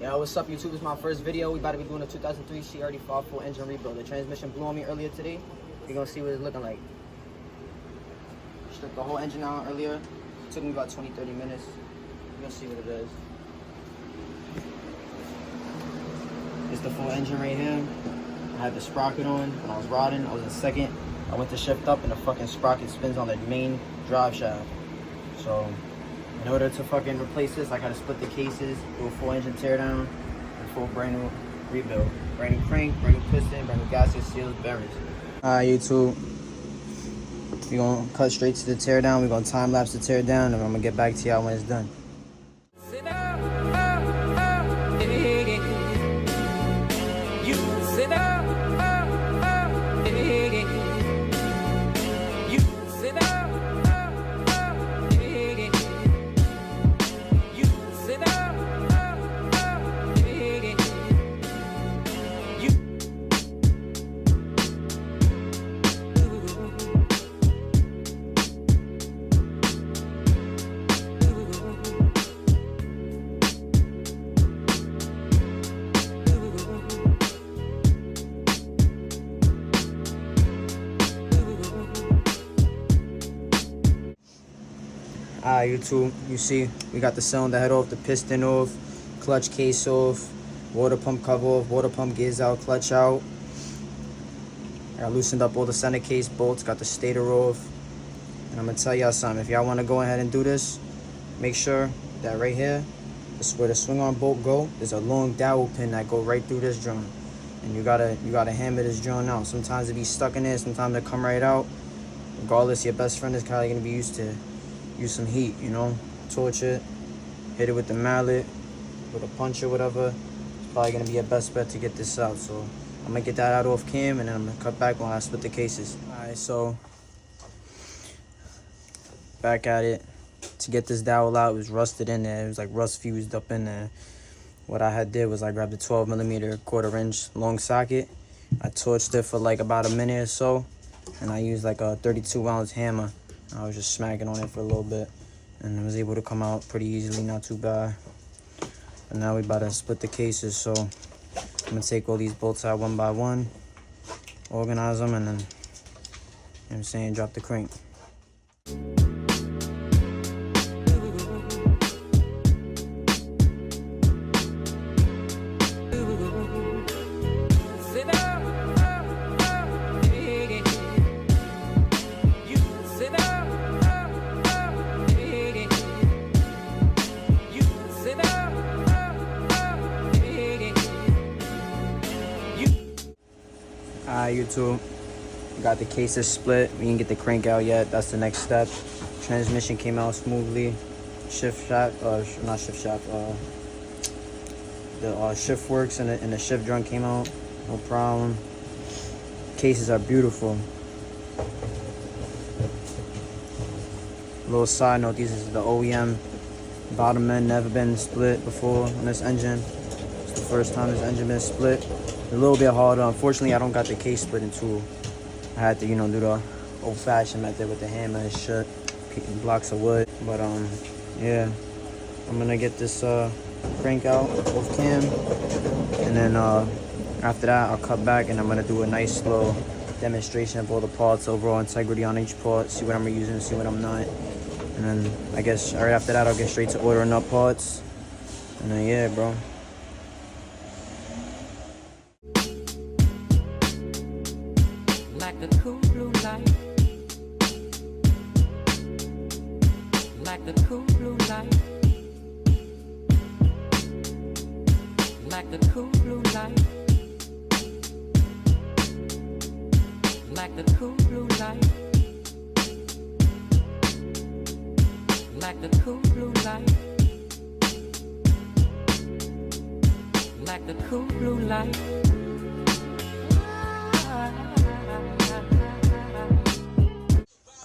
Yo, what's up, YouTube? It's my first video. We about to be doing a 2003 CR85 full engine rebuild. The transmission blew on me earlier today. You're gonna see what it's looking like. Stripped the whole engine out earlier. Took me about 20-30 minutes. You're gonna see what it is. It's the full engine right here. I had the sprocket on when I was riding. I was in second. I went to shift up and the fucking sprocket spins on the main drive shaft. So in order to fucking replace this, I gotta split the cases, do a full engine teardown, and full brand new rebuild. Brand new crank, brand new piston, brand new gaskets, seals, bearings. Alright, YouTube. We're gonna cut straight to the teardown. We're gonna time lapse the teardown, and I'm gonna get back to y'all when it's done. Alright, YouTube, you see we got the cylinder head off, the piston off, clutch case off, water pump cover off, water pump gears out, clutch out. I loosened up all the center case bolts, got the stator off. And I'm gonna tell y'all something, if y'all wanna go ahead and do this, make sure that right here, this is where the swing arm bolt go. There's a long dowel pin that go right through this joint. And you gotta hammer this joint out. Sometimes it be stuck in there, sometimes it come right out. Regardless, your best friend is probably gonna be used to use some heat, you know, torch it, hit it with the mallet, with a punch or whatever. It's probably gonna be your best bet to get this out. So I'm gonna get that out off cam, and then I'm gonna cut back when I split the cases. All right, so back at it. To get this dowel out, it was rusted in there. It was like rust fused up in there. What I did was I grabbed a 12mm 1/4" long socket. I torched it for like about a minute or so, and I used like a 32-ounce hammer. I was just smacking on it for a little bit, and it was able to come out pretty easily, not too bad. And now we about to split the cases, so I'm gonna take all these bolts out one by one, organize them, and then, you know what I'm saying, drop the crank. Alright, YouTube, got the cases split. We didn't get the crank out yet. That's the next step. Transmission came out smoothly. Shift shaft, not shift shaft, the shift works and the shift drum came out, no problem. Cases are beautiful. Little side note, these is the OEM bottom end, never been split before on this engine. It's the first time this engine been split. A little bit harder. Unfortunately, I don't got the case splitting tool. I had to, you know, do the old-fashioned method with the hammer and shit, blocks of wood. But yeah, I'm gonna get this crank out off cam, and then after that, I'll cut back and I'm gonna do a nice slow demonstration of all the parts, overall integrity on each part, see what I'm reusing, see what I'm not, and then I guess right after that, I'll get straight to ordering up parts, and then yeah, bro. Like the cool blue light, like the cool blue light, like the cool blue light, like the cool blue light, like the cool blue light, like the cool blue light.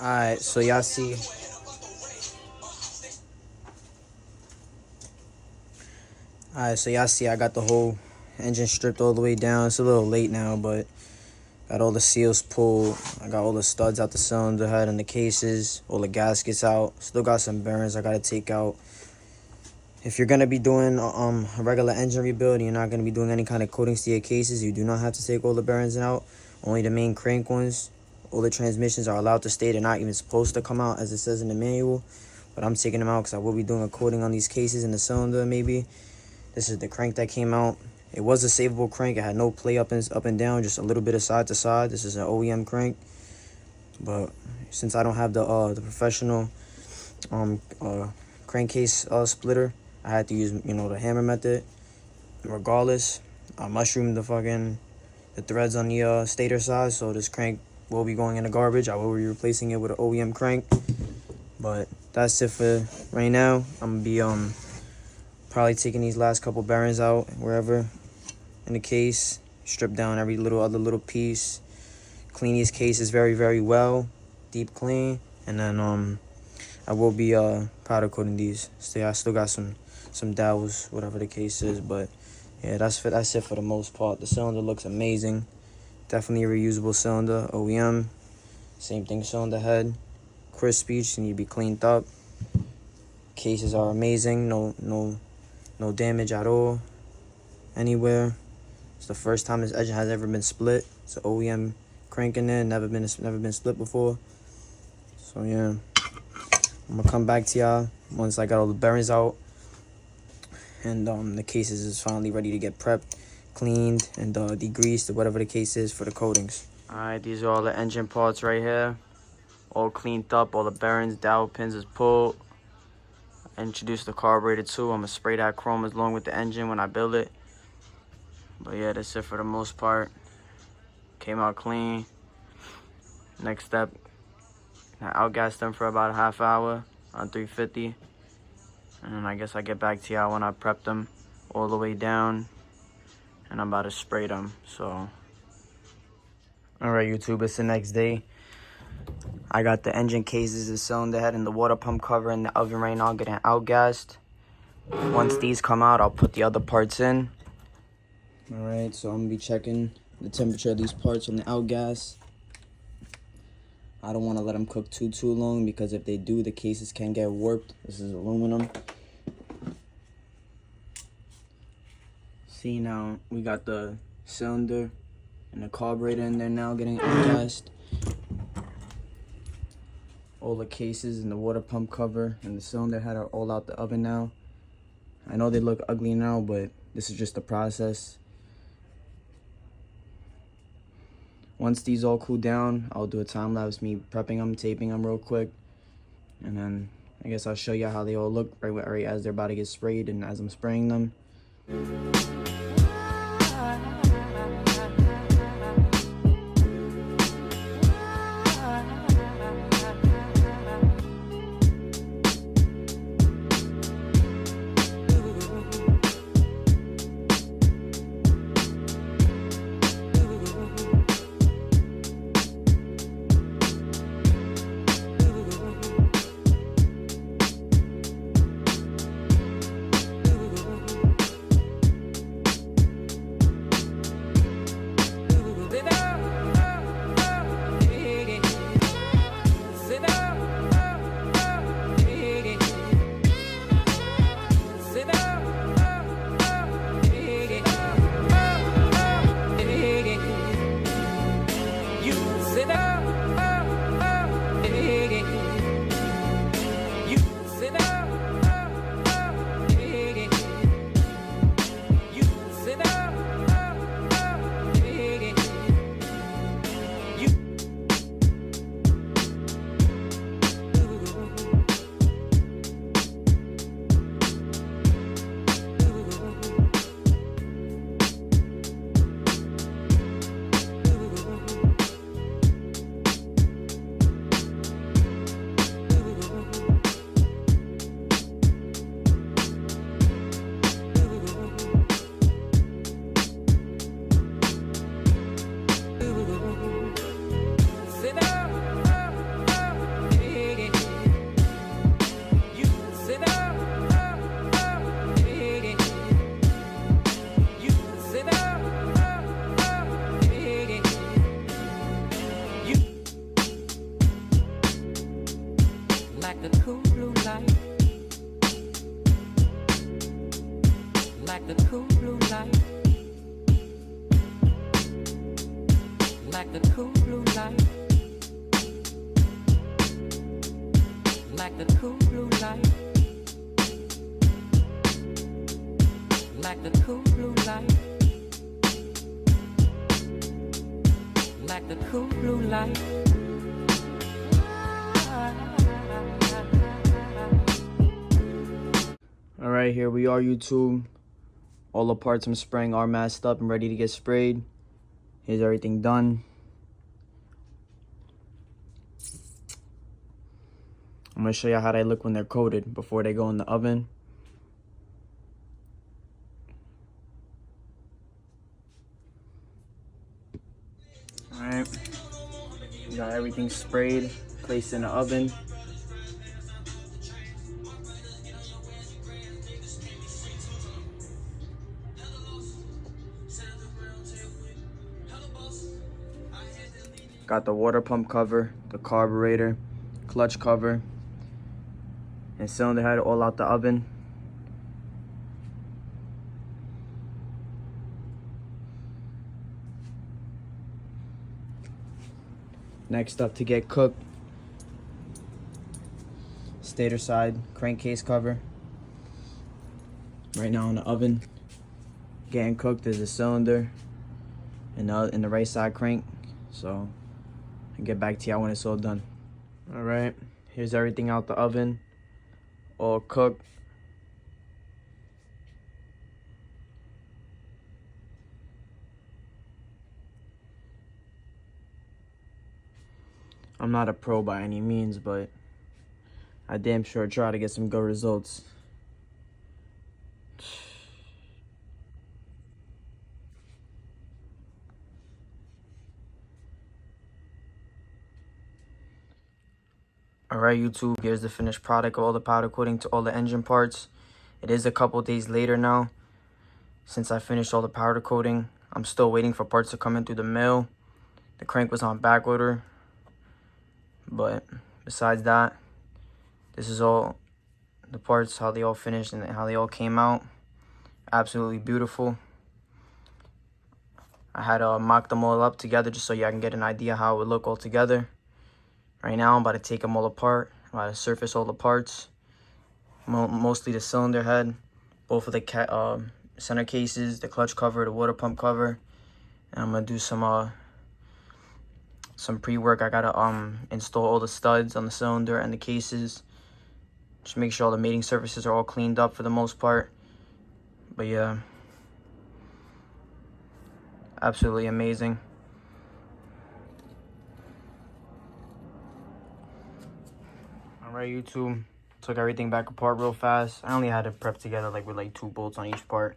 Alright, so y'all see. Alright, so y'all see I got the whole engine stripped all the way down. It's a little late now, but got all the seals pulled. I got all the studs out the cylinder head and the cases, all the gaskets out. Still got some bearings I gotta take out. If you're gonna be doing a regular engine rebuild, you're not gonna be doing any kind of coatings to your cases. You do not have to take all the bearings out. Only the main crank ones. All the transmissions are allowed to stay. They're not even supposed to come out as it says in the manual. But I'm taking them out because I will be doing a coating on these cases in the cylinder maybe. This is the crank that came out. It was a savable crank. It had no play up and down, just a little bit of side to side. This is an OEM crank. But since I don't have the professional crankcase splitter, I had to use, you know, the hammer method. Regardless, I mushroomed the threads on the stator side, so this crank will be going in the garbage. I will be replacing it with an OEM crank. But that's it for right now. I'm gonna be probably taking these last couple bearings out wherever in the case, strip down every other little piece, clean these cases very, very well, deep clean, and then I will be powder coating these. I still got some dowels, whatever the case is, but yeah, that's it for the most part. The cylinder looks amazing. Definitely a reusable cylinder, OEM. Same thing, cylinder head, crispy, just need to be cleaned up. Cases are amazing, no damage at all anywhere. It's the first time this engine has ever been split. It's an OEM crank in there, never been split before. So yeah, I'm gonna come back to y'all once I got all the bearings out and the cases is finally ready to get prepped, cleaned, and degreased, or whatever the case is for the coatings. Alright, these are all the engine parts right here, all cleaned up. All the bearings, dowel pins is pulled. I introduced the carburetor too. I'm gonna spray that chrome along with the engine when I build it. But yeah, that's it for the most part. Came out clean. Next step, I outgassed them for about a half hour on 350. And then I guess I get back to y'all when I prep them all the way down. And I'm about to spray them, so. Alright, YouTube, it's the next day. I got the engine cases, the cylinder head, and the water pump cover in the oven right now getting outgassed. Once these come out, I'll put the other parts in. Alright, so I'm gonna be checking the temperature of these parts on the outgas. I don't want to let them cook too long, because if they do, the cases can get warped. This is aluminum. See, now we got the cylinder and the carburetor in there now getting outgassed. All the cases and the water pump cover and the cylinder head are all out the oven now. I know they look ugly now, but this is just the process. Once these all cool down, I'll do a time lapse, me prepping them, taping them real quick. And then I guess I'll show you how they all look right as they're about to get sprayed and as I'm spraying them. blue light. Like the cool blue light. Like the cool blue light. Like the cool blue light. Like the cool blue light. All right, here we are, YouTube. All the parts I'm spraying are masked up and ready to get sprayed. Here's everything done. I'm gonna show you how they look when they're coated before they go in the oven. All right, we got everything sprayed, placed in the oven. Got the water pump cover, the carburetor, clutch cover, and cylinder head all out the oven. Next up to get cooked, stator side crankcase cover. Right now in the oven, getting cooked is the cylinder and the right side crank. So I'll get back to you when it's all done. All right, here's everything out the oven, all cooked. I'm not a pro by any means, but I damn sure try to get some good results. Alright, YouTube, here's the finished product of all the powder coating to all the engine parts. It is a couple days later now since I finished all the powder coating. I'm still waiting for parts to come in through the mail. The crank was on back order. But besides that, this is all the parts, how they all finished and how they all came out. Absolutely beautiful. I had to mock them all up together just so y'all can get an idea how it would look all together. Right now, I'm about to take them all apart. I'm about to surface all the parts. Mostly the cylinder head, both of the center cases, the clutch cover, the water pump cover. And I'm going to do some pre-work. I got to install all the studs on the cylinder and the cases. Just make sure all the mating surfaces are all cleaned up for the most part. But yeah, absolutely amazing. Alright, YouTube, took everything back apart real fast. I only had it prepped together with 2 bolts on each part.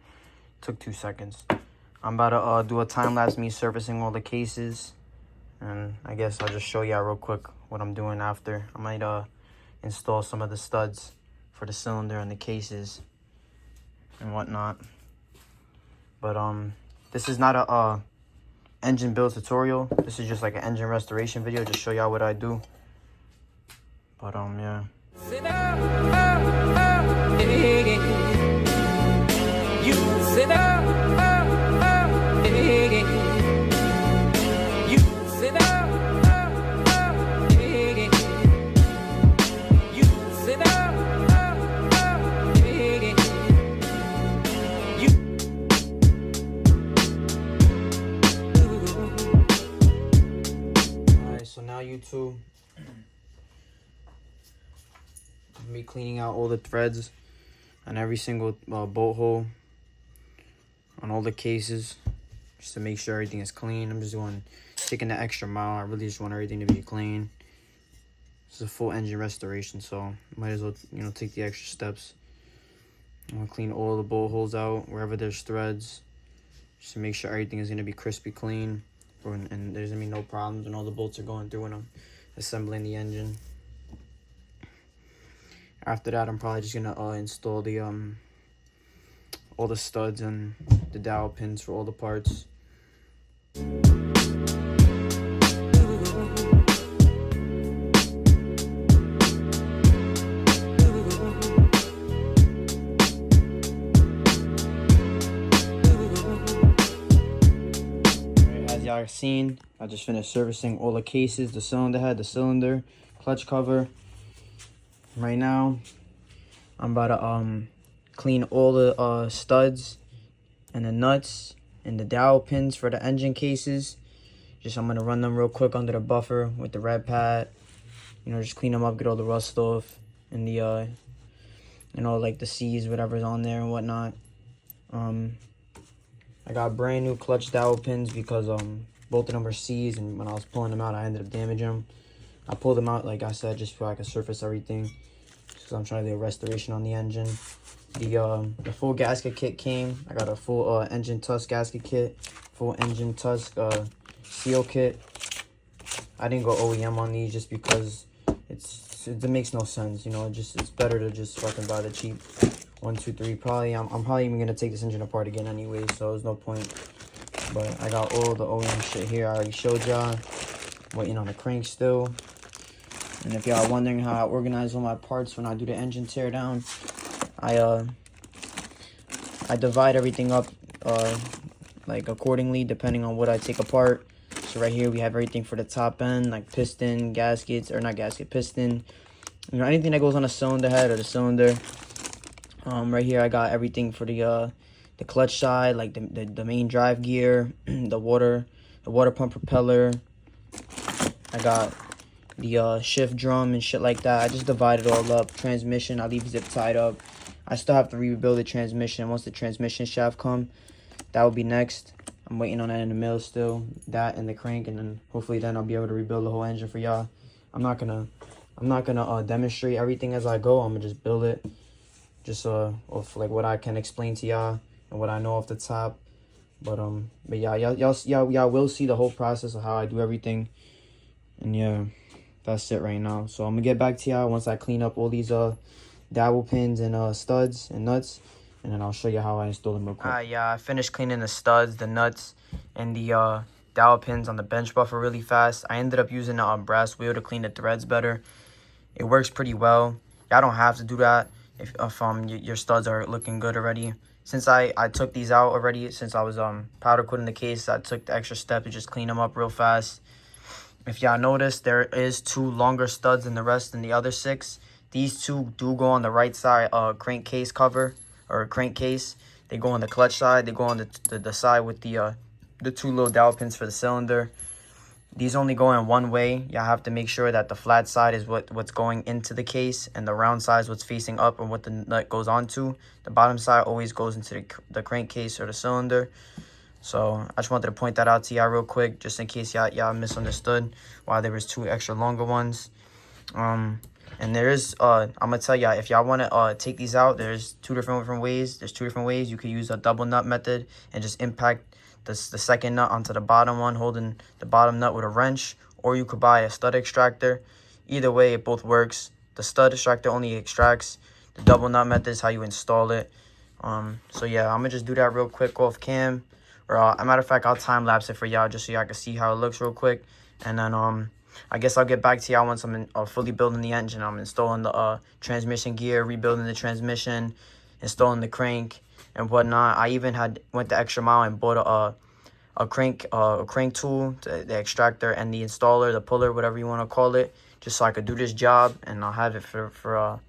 Took 2 seconds. I'm about to do a time-lapse me surfacing all the cases. And I guess I'll just show y'all real quick what I'm doing after. I might install some of the studs for the cylinder and the cases and whatnot. But this is not a engine build tutorial. This is just like an engine restoration video, just show y'all what I do. But yeah. Sit down, you sit down, you sit down, you sit down, Alright, so now YouTube, me cleaning out all the threads on every single bolt hole on all the cases just to make sure everything is clean. I'm just taking the extra mile. I really just want everything to be clean. This is a full engine restoration, so might as well take the extra steps. I'm gonna clean all the bolt holes out wherever there's threads just to make sure everything is gonna be crispy clean and there's gonna be no problems when all the bolts are going through when I'm assembling the engine. After that, I'm probably just gonna install the all the studs and the dowel pins for all the parts. y'all seen, I just finished servicing all the cases, the cylinder head, the cylinder, clutch cover. Right now, I'm about to clean all the studs and the nuts and the dowel pins for the engine cases. I'm gonna run them real quick under the buffer with the red pad. You know, just clean them up, get all the rust off and the like the C's, whatever's on there and whatnot. I got brand new clutch dowel pins because both of them were C's, and when I was pulling them out, I ended up damaging them. I pulled them out, like I said, just so I could surface everything, because I'm trying to do a restoration on the engine. The full gasket kit came. I got a full engine tusk gasket kit, full engine tusk seal kit. I didn't go OEM on these just because it makes no sense, you know. It's better to just fucking buy the cheap 1, 2, 3. Probably I'm probably even gonna take this engine apart again anyway, so there's no point. But I got all the OEM shit here. I already showed y'all. Waiting on the crank still. And if y'all wondering how I organize all my parts when I do the engine tear down, I divide everything up like accordingly depending on what I take apart. So right here we have everything for the top end, like piston, gaskets, or not gasket, piston, you know, anything that goes on a cylinder head or the cylinder. Right here I got everything for the clutch side, like the main drive gear, the water pump propeller. I got the shift drum and shit like that. I just divide it all up. Transmission, I leave zip tied up. I still have to rebuild the transmission. Once the transmission shaft come, that will be next. I'm waiting on that in the mail still. That and the crank, and then hopefully then I'll be able to rebuild the whole engine for y'all. I'm not gonna demonstrate everything as I go. I'm gonna just build it, just of like what I can explain to y'all and what I know off the top. But yeah, y'all will see the whole process of how I do everything. And yeah, that's it right now. So I'm gonna get back to y'all once I clean up all these dowel pins and studs and nuts, and then I'll show you how I install them real quick. Yeah, I finished cleaning the studs, the nuts, and the dowel pins on the bench buffer really fast. I ended up using a brass wheel to clean the threads better. It works pretty well. Y'all don't have to do that if your studs are looking good already. Since I took these out already, since I was powder coating the case, I took the extra step to just clean them up real fast. If y'all notice, there is 2 longer studs than the rest than the other 6. These 2 do go on the right side crankcase cover or crankcase. They go on the clutch side. They go on the side with the 2 little dowel pins for the cylinder. These only go in one way. Y'all have to make sure that the flat side is what's going into the case, and the round side is what's facing up and what the nut goes onto. The bottom side always goes into the crankcase or the cylinder. So I just wanted to point that out to y'all real quick, just in case y'all misunderstood why there was 2 extra longer ones. And there is I'm gonna tell y'all, if y'all want to take these out, there's 2 different ways. There's 2 different ways. You could use a double nut method and just impact the second nut onto the bottom one, holding the bottom nut with a wrench, or you could buy a stud extractor. Either way, it both works. The stud extractor only extracts. The double nut method is how you install it. So yeah, I'm gonna just do that real quick off cam. Or a matter of fact, I'll time lapse it for y'all just so y'all can see how it looks real quick. And then I guess I'll get back to y'all once I'm fully building the engine. I'm installing the transmission gear, rebuilding the transmission, installing the crank and whatnot. I even went the extra mile and bought a crank tool, the extractor and the installer, the puller, whatever you want to call it, just so I could do this job, and I'll have it for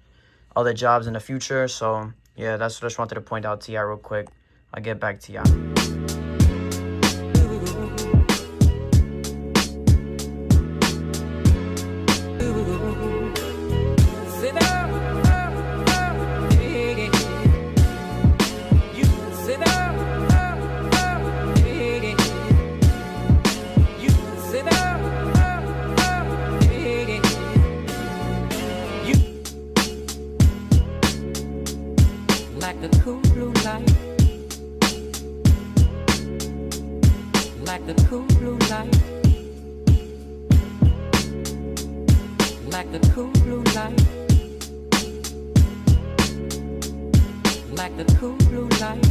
other jobs in the future. So yeah, that's what I just wanted to point out to y'all real quick. I'll get back to y'all. Like the cool blue light, like the cool blue light, like the cool blue light, like the cool blue light,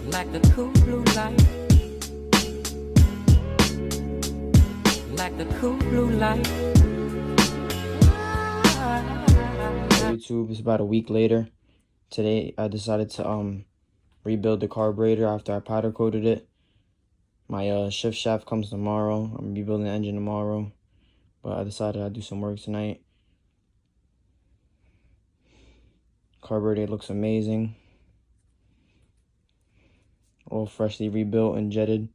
like the cool blue light, like the cool blue light. YouTube, it's about a week later. Today I decided to rebuild the carburetor after I powder coated it. My shift shaft comes tomorrow. I'm rebuilding the engine tomorrow. But I decided I'd do some work tonight. Carburetor looks amazing. All freshly rebuilt and jetted.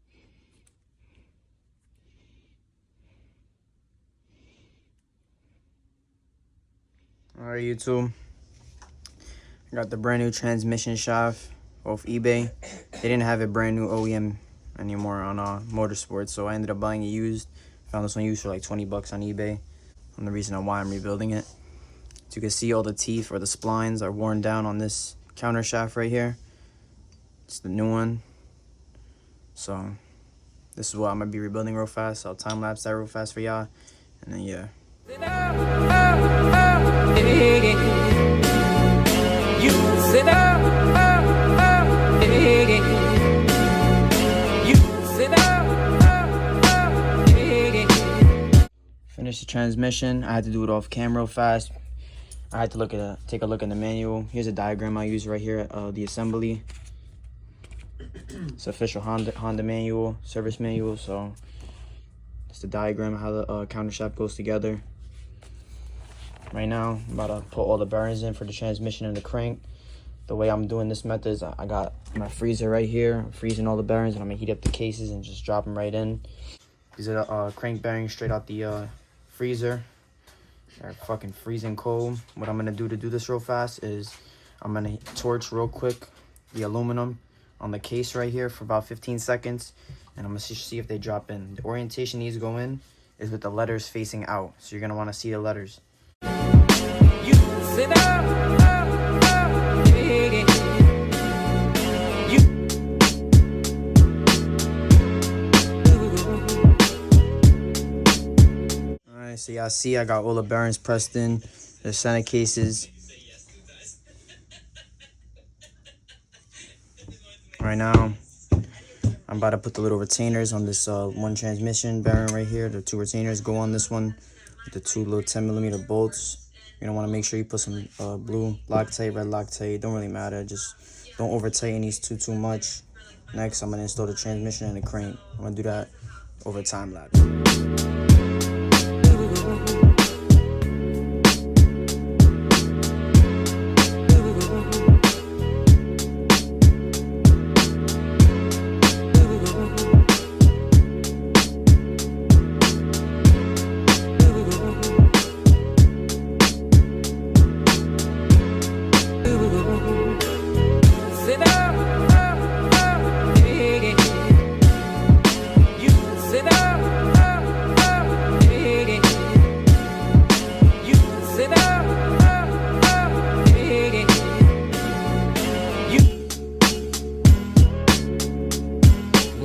Alright, YouTube. I got the brand new transmission shaft off eBay. They didn't have a brand new OEM anymore on Motorsport, so I ended up buying it used. Found this one used for like 20 bucks on eBay. And the reason why I'm rebuilding it. So you can see all the teeth or the splines are worn down on this counter shaft right here. It's the new one. So this is what I'm gonna be rebuilding real fast. I'll time lapse that real fast for y'all. And then yeah. Finish the transmission. I had to do it off camera real fast. I had to take a look at the manual. Here's a diagram I use right here, the assembly. It's official Honda manual, service manual. So it's the diagram of how the counter shaft goes together. Right now, I'm about to put all the bearings in for the transmission and the crank. The way I'm doing this method is I got my freezer right here. I'm freezing all the bearings, and I'm gonna heat up the cases and just drop them right in. These are the crank bearings straight out the freezer. They're fucking freezing cold. What I'm gonna do to do this real fast is I'm gonna torch real quick the aluminum on the case right here for about 15 seconds, and I'm gonna see if they drop in. The orientation these go in is with the letters facing out, so you're gonna want to see the letters. You sit Alright, so y'all see I got all the bearings pressed in, the center cases. Right now, I'm about to put the little retainers on this one transmission bearing right here. The 2 retainers go on this one with the 2 little 10mm bolts. You're gonna want to make sure you put some blue Loctite, red Loctite. Don't really matter. Just don't over tighten these too much. Next, I'm gonna install the transmission and the crank. I'm gonna do that over time lapse.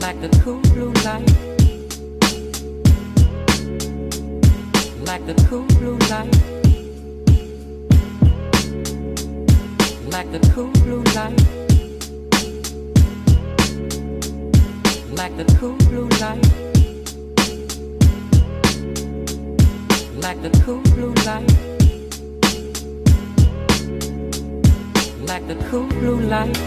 Like the cool blue light, like the cool blue light, like the cool blue light, like the cool blue light, like the cool blue light, like the cool blue light.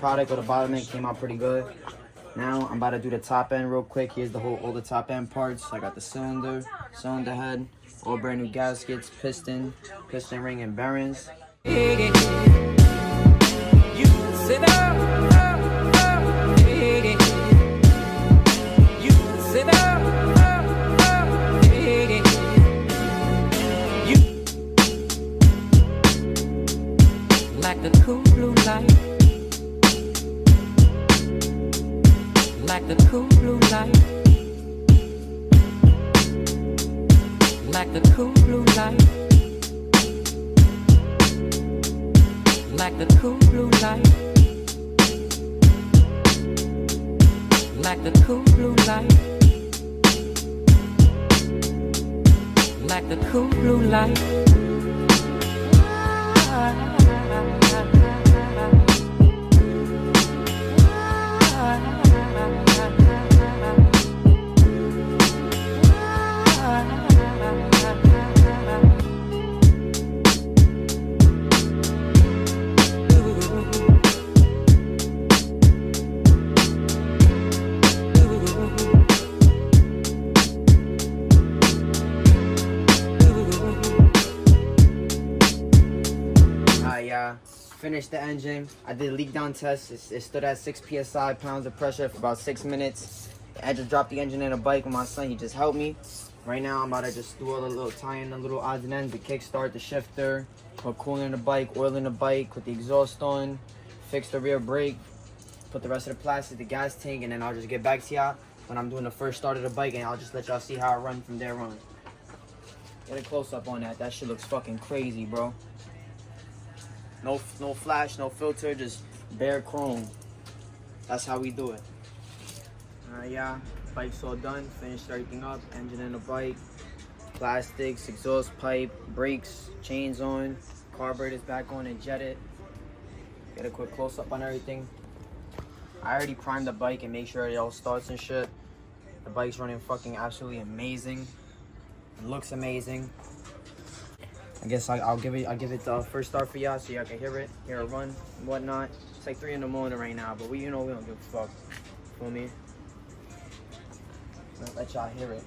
product, or the bottom end came out pretty good. Now I'm about to do the top end real quick. Here's all the top end parts. I got the cylinder head, all brand new gaskets, piston ring, and bearings. You sit up, you sit up, you like the cool blue light, like the cool blue light, like the cool blue light. Like the cool blue light, like the cool blue light, like the cool blue light. Finished the engine. I did a leak down test. It stood at 6 psi, pounds of pressure for about 6 minutes. I just dropped the engine in a bike with my son. He just helped me. Right now, I'm about to just do all the little tie in the little odds and ends, the kickstart, the shifter, put coolant in the bike, oil in the bike, put the exhaust on, fix the rear brake, put the rest of the plastic, the gas tank, and then I'll just get back to y'all when I'm doing the first start of the bike, and I'll just let y'all see how I run from there on. Get a close up on that. That shit looks fucking crazy, bro. No flash, no filter, just bare chrome. That's how we do it. Alright, yeah, bike's all done. Finished everything up. Engine in the bike, plastics, exhaust pipe, brakes, chains on, carburetor's back on and jetted. Get a quick close up on everything. I already primed the bike and make sure it all starts and shit. The bike's running fucking absolutely amazing. It looks amazing. I guess I'll give it the first start for y'all so y'all can hear it run and whatnot. It's like 3 in the morning right now, but we don't give a fuck. Feel me? Let y'all hear it.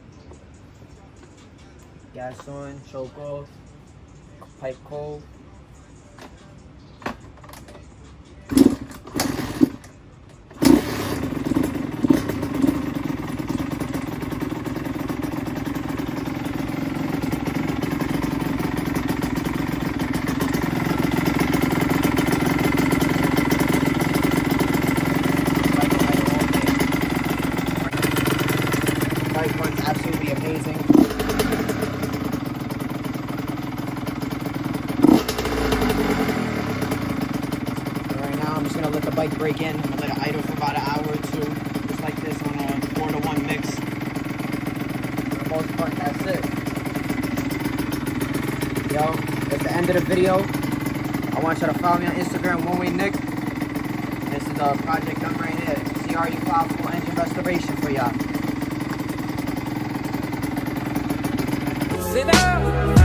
Gas on, choke off, pipe cold. Runs absolutely amazing. Right now I'm just gonna let the bike break in. I'm gonna let it idle for about an hour or two, just like this on a 4-to-1 mix. For the most part, that's it. Yo, that's the end of the video. I want you to follow me on Instagram, One Way Nick. This is the project done right here. CR85 full engine restoration for y'all. Sit down.